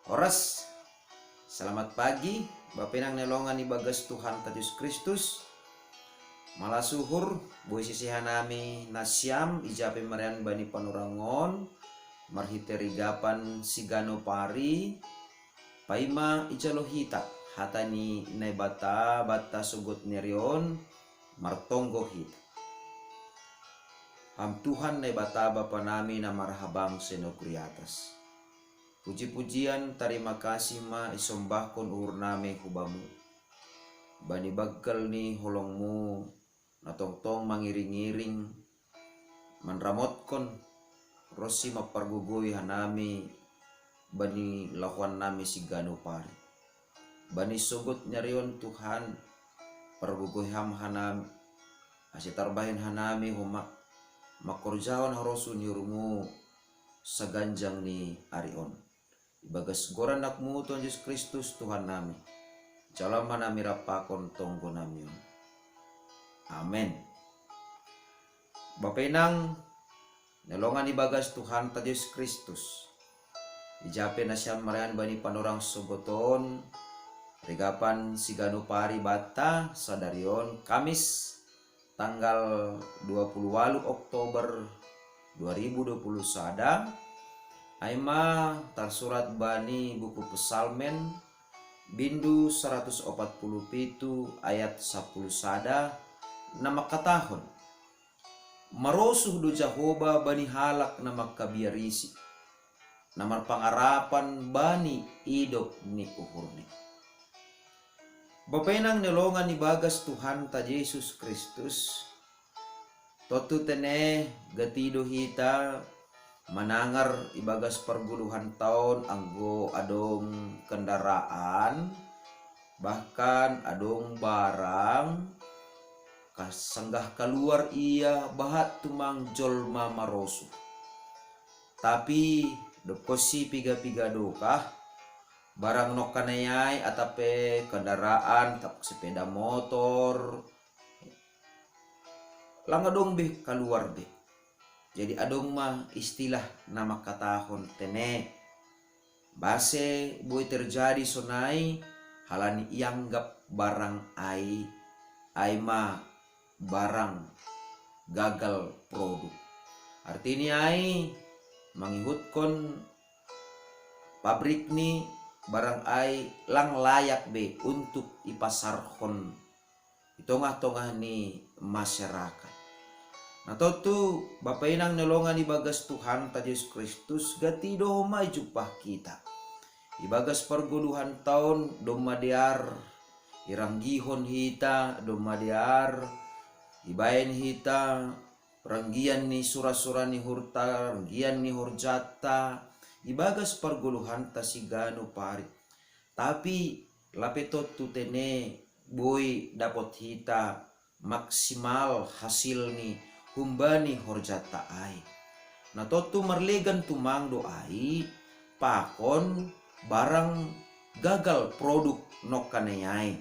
Oras, selamat pagi, Bapenang nelongan ibagas Tuhan Yesus Kristus. Malah suhur, buhay sisihan nami nasyam, ijape marian bani panurangon, marhiterigapan sigano pari, paima ijalohita, hatani naibata, bata sugot nerion, martonggo hit. Ham Tuhan naibata bapa nami na marhabang senokri atas. Puji-pujian terima kasih ma isombahkon uhur nami hubamu. Bani baggal ni holongmu natongtong mangiring-iring manramotkon rosi mapargugoy hanami bani lahuan nami si gano pari. Bani sugot nyarion Tuhan pargugoy ham hanami asitarbahin hanami huma makorjawan harosun yurmu saganjang ni arion. Ibagas goran nakmu Tuhan Yesus Kristus Tuhan nami. Jalama nami rapakon tonggo nami. Amen. Bapenang nelongan ibagas Tuhan Yesus Kristus. Ijape nasyam marayan bani panorang soboton. Regapan sigano pari bata sadarion Kamis tanggal 28 Oktober 2020 sada. Aima tersurat bani buku Pesalmen bindu 147 ayat 10 sada nama katahon marosuh do Jahoba bani halak nama kabiarisi namar pangarapan bani idop ni uhurni. Bapenang nelongan ibagas Tuhan ta Yesus Kristus totu tene gatido hita manangar ibagas perguluhan tahun anggo adong kendaraan bahkan adong barang kasanggah keluar ia bahat tumang jolma marosu tapi dekosi piga-piga dokah barang nokanayay atape kendaraan tap sepeda motor langadong be keluar be. Jadi adong mah istilah nama katahon tene. Base boy terjadi sonai halani ianggap barang ai mah barang gagal produk. Artinya ai mangihutkan pabrik ni barang ai lang layak be untuk ipasarhon itongah-tongah ni masyarakat. Nah totu Bapak inang nelongan ibagas Tuhan ta Yesus Kristus gatido may jupah kita. Ibagas perguluhan tahun domadiar iranggihon hita domadiar ibayan hita ranggian ni sura-sura ni hurta ranggian ni hurjata ibagas perguluhan ta sigano pari. Tapi lapetot tu tene boy dapat hita maksimal hasil ni humbani horjata ai. Nah totu marlegan tumang doai pakon barang gagal produk nokanayai.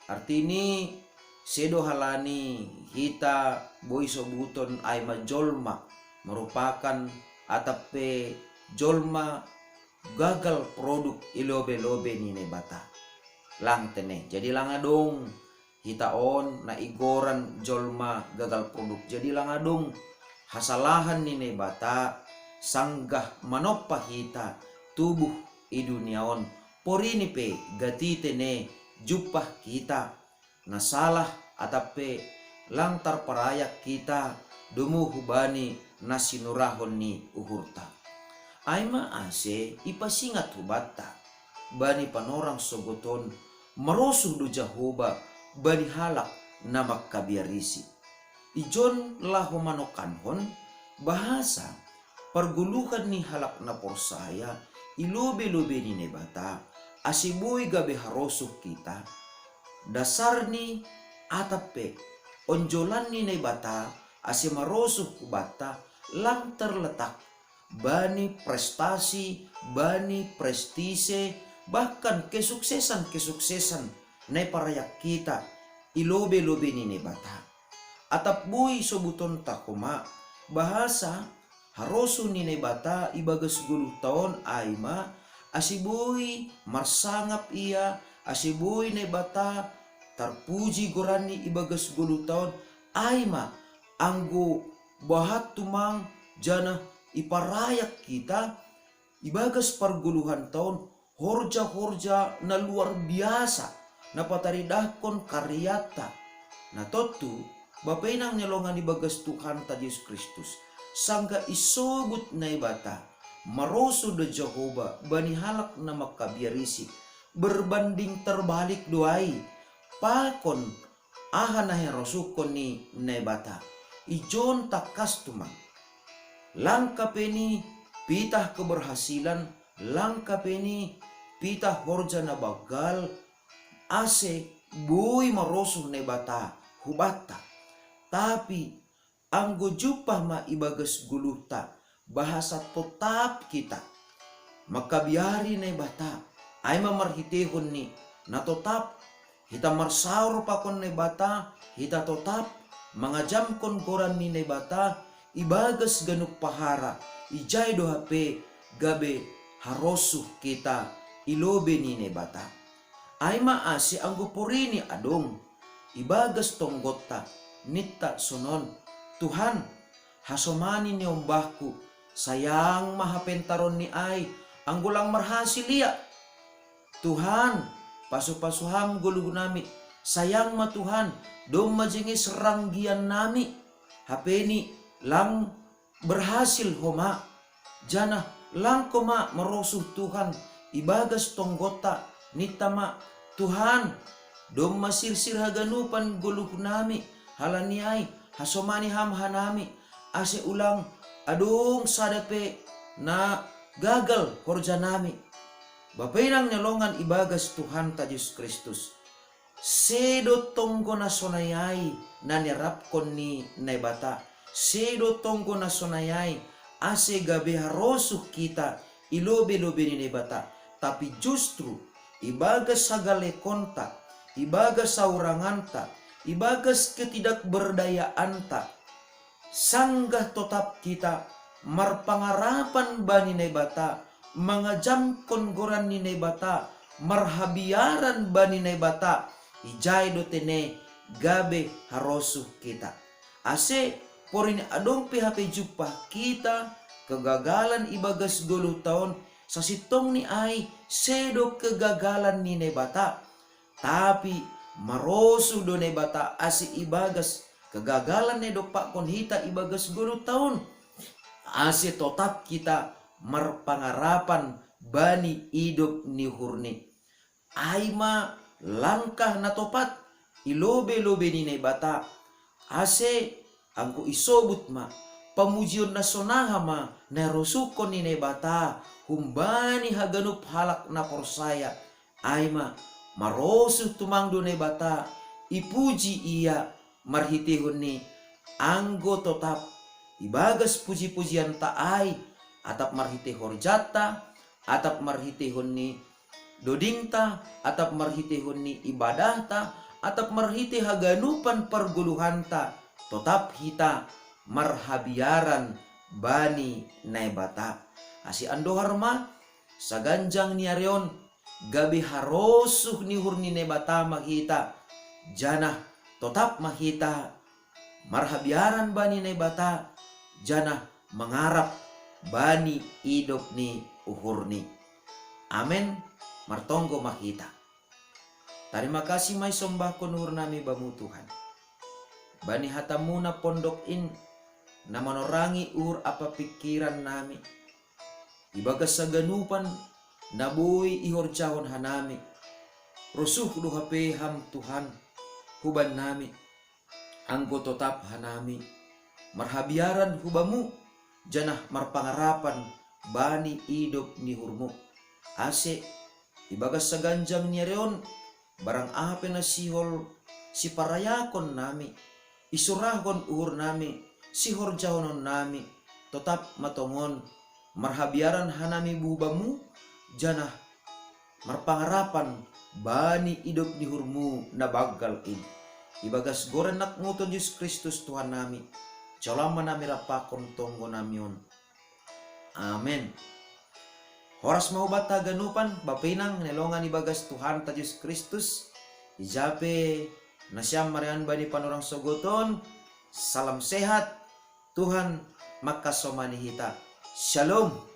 Artini sedo halani hita boy sobuton ai majolma merupakan atape jolma gagal produk ilobe-lobe ni nebata. Lang tene jadi langadong hita on na igoran jolma gagal produk jadi langadong hasalahan ni nebata sanggah manoppa hita tubuh iduniaon porini pe gati tene jupah kita nasalah atape lantar parayak kita dumu hubani nasinurahon ni uhurta. Aima ase ipasingat hubata bani panorang sogoton marosuh do Jahoba bani halak nama kabiarisi. Ijon lahu manokanhon bahasa perguluhan ni halak na porsaya ilobe-lobe ni nebata asibuy gabe harosuh kita dasar ni atape onjolan ni nebata asimarosuh kubata lang terletak bani prestasi bani prestise bahkan kesuksesan na parayak kita ilobe-lobe ni nebata. Atap buy sobuton takuma bahasa harosu ni nebata ibagas guluh taon ay ma Asibuhi marsangap ia, asibuhi na bata, tarpuji gorani ibagas gulu taon, ay ma, anggo bahat tumang jana iparayak kita, ibagas parguluhan taon, horja-horja na luar biasa, na pataridahkon karyata, na totu, bapainang nyalongan ibagas Tuhan ta Yesus Kristus, sangga isobut na ibata, maroso da Jehovah bani halak na makabiarisi berbanding terbalik doai pakon aha na herosukon ni nebata ijon takas tumang langka peni pitah keberhasilan, langka peni pitah horja na bagal ase bui maroso nebata hubata, tapi anggo jupah ma ibagas guluta bahasa tetap kita makabiari na bata ay mamarhitehon ni na tetap hita marsaur pakon na bata hita tetap mangajam kon koran ni na bata ibagas ganuk pahara ijay do hape gabe harosuh kita ilobe ni na bata ay maasi ang gupurini adong ibagas tonggota nita sunon Tuhan hasomani ni ombahku sayang mahapentaron ni ay ang gulang marhasilia Tuhan pasu-pasuham gulu nami sayang ma Tuhan dong majengis ranggian nami hapeni lang berhasil homa jana lang koma merosuh Tuhan ibagas tonggota nitama Tuhan dong masirsir haganupan gulu nami halani ay hasomani ham hanami ase ulang adung sadape na gagal horja nami bapainang nyalongan ibagas Tuhan ta Yesus Kristus sedo tonggo na sonayay na nirapkon ni naibata sedo tonggo na sonayay ase gabe harosuh kita ilobe-lobe ni naibata tapi justru ibagas sagale konta ibagas sauranganta ibagas ketidakberdayaanta sanggah tetap kita marpangarapan bani nebata mangajam kongoran ni nebata marhabiaran bani nebata ijay do tene gabe harosuh kita ase porin adong PHP jupah kita kegagalan ibagas 10 tahun sa sitong ni ay sedo kegagalan ni nebata tapi marosuh do nebata ase ibagas kegagalan ne pak kon hita ibagas 10 tahun ase tetap kita marpangarapan bani hidup ni hurni aima langkah na topat ilobe-lobe ni bata ase angko isobut ma pamujion na sonaha ma na rosukon ni bata humbani haganup halak na porsaya aima marosuh tumangdo ne bata ipuji iya marhitihun ni anggo tetap ibagas puji-pujian taai atap marhite horjata atap marhitihun ni dodingta atap marhitihun ni ibadahta atap marhite haganupan perguluhanta tetap hita marhabiaran bani naibata asi ando harma saganjang ni arion gabi harosuh ni hurni naibata mahita janah tetap mahita marhabiaran bani naibata janah mengarap bani hidup ni uhurni amen martonggo mahita terima kasih may sombah kunur nami bamu Tuhan bani hatamuna pondok in na manorangi apa pikiran nami ibagas saganupan nabuy ihorjahon hanami rusuh du hape ham Tuhan huban nami anggo tetap hanami marhabiaran hubamu janah marpangarapan bani hidup ni hurmu ase ibagas saganjang ni reon barang apa na sihol si parayakon nami isurahon uhur nami sihor jahonon nami tetap matongon marhabiaran hanami bubamu janah marpangarapan bani hidup ni hurmu na bagal in ibagas gorenak nguton Yesus Kristus Tuhan nami calama nami rapakon tonggo namion amen Horas mahubat ta ganupan, bapinang nelongan ibagas Tuhan ta Yesus Kristus. Ijape na siyam marian bani panurang sogoton. Salam sehat. Tuhan makasomanihita. Shalom.